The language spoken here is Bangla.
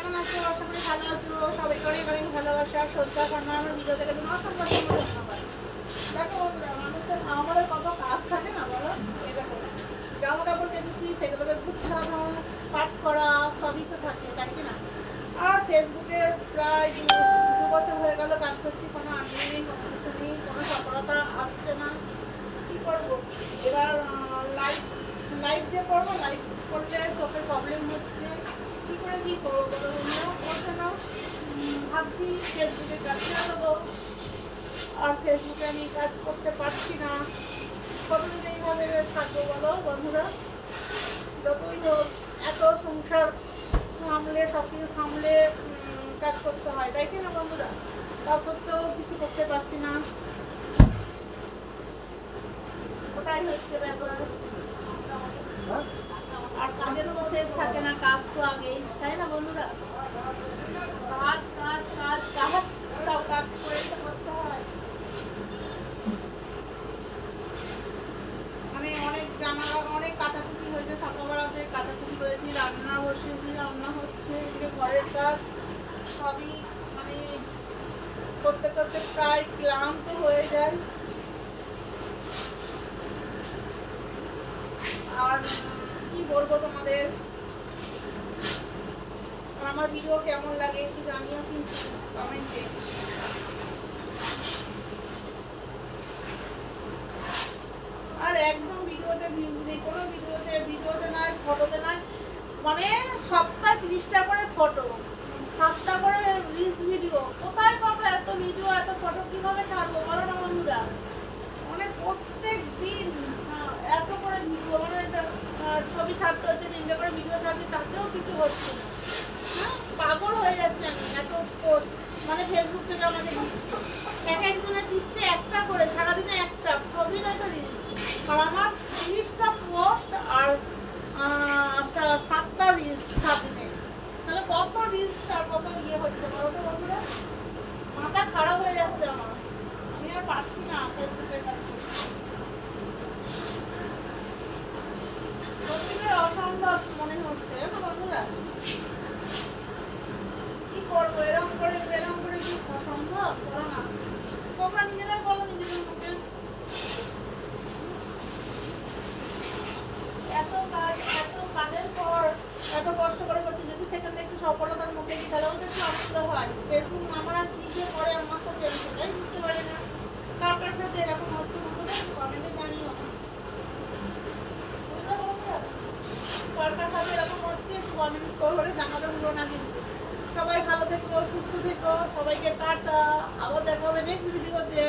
কেমন আছো? আশা করি ভালো আছো। সবাইকে অনেক অনেক ভালোবাসা, শ্রদ্ধা, সম্মান। আমার ভিডিও থেকে জন্য অসংখ্য অসংখ্য ধন্যবাদ। দেখো বন্ধুরা, মানুষের আমাদের কত কাজ থাকে না বলো? এই দেখো, জামা কাপড় কেচেছি, সেগুলোকে গুছানো, পাট করা, সবই তো থাকে, তাই কি না? আর ফেসবুকে প্রায় 2 বছর হয়ে গেল কাজ করছি, কোনো আপডেট নেই, কোনো কিছু নেই, কোনো সফলতা আসছে না। কি করবো এবার? লাইভ লাইভ দিয়ে করবো, লাইভ করলে চোখের প্রবলেম হচ্ছে। কি করে কি করবো বলো? তুমিও করতে নাও। ভাবছি ফেসবুকে কাজ করে দেবো, আর ফেসবুকে আমি কাজ করতে পারছি না। কতদিন এইভাবে থাকবো বলো বন্ধুরা? যতই হোক, এত সংসার সামলে, সব কিছু সামলে কাজ করতে হয়, তাই কি না বন্ধুরা? তা সত্ত্বেও কিছু করতে পারছি না, ওটাই হচ্ছে ব্যাপার। আর কাজের তো শেষ থাকে না, কাজ তো আগেই, তাই না বন্ধুরা? কাজ কাজ কাজ কাজ, সব কাজ করে তো করতে হয়। মানে অনেক জামা, অনেক কাচাকুচি হয়েছে, সকালবেলাতে কাচাকুচি করেছি, রান্না বসিয়েছি, রান্না হচ্ছে, এদিকে ঘরের কাজ সবই মানে করতে করতে প্রায় ক্লান্ত হয়ে যায়। আর কি বলবো তোমাদের, আমার ভিডিও কেমন লাগে একটু জানিও কিন্তু কমেন্টে। আর একদম ভিডিওতে ভিউজ নেই, কোনো ভিডিওতে নয়, ফটোতে নয়, মানে সপ্তাহে 30টা করে ফটো, 7টা করে রিলস ভিডিও। কোথায় পাবো এত ভিডিও, এত ফটো? কিভাবে ছাড়বো বলো না বন্ধুরা? মানে প্রত্যেক দিন এত করে ভিডিও, মানে ছবি ছাড়তে হচ্ছে, 3টে করে ভিডিও ছাড়তে, তাতেও কিছু হচ্ছে না। হ্যাঁ, পাগল হয়ে যাচ্ছে আমি, এত পোস্ট মানে ফেসবুক থেকে আমাকে দিচ্ছে, এক একজনে দিচ্ছে একটা করে, সারাদিনে একটা ছবি নয়তো রিলস। আর আমার 30টা পোস্ট আর 7টা রিলস সারাদিনে, তাহলে কত রিলস আর কত ইয়ে হচ্ছে বলো তো বন্ধুরা? মাথা খারাপ হয়ে যাচ্ছে আমার, আমি আর পারছি না ফেসবুকের কাজ করতে। সত্যিকার অসম্ভব মনে হচ্ছে না বন্ধুরা? কি করবো? এরকম করে কি অসম্ভব? বলো না, তোমরা নিজেরাই বলো নিজেদের মুখে। এত কাজ, এত কাজের পর এত কষ্ট করে করছি, যদি সেখানে একটু সফলতার মুখে দিই তাহলে ওদের একটু আনন্দ হয়। ফেসবুক আমরা কি যে করে আমার তো কেউ সেটাই বুঝতে পারে না। কার কার সাথে এরকম হচ্ছে বন্ধুরা কমেন্টে জানিও। বুঝলে বন্ধুরা, কার কার সাথে এরকম হচ্ছে একটু কমেন্ট করে জানাতে ভুলো না কিন্তু। সবাই ভালো থেকো, সুস্থ থেকো, সবাইকে টাটা। আবার দেখা হবে নেক্সট ভিডিওতে।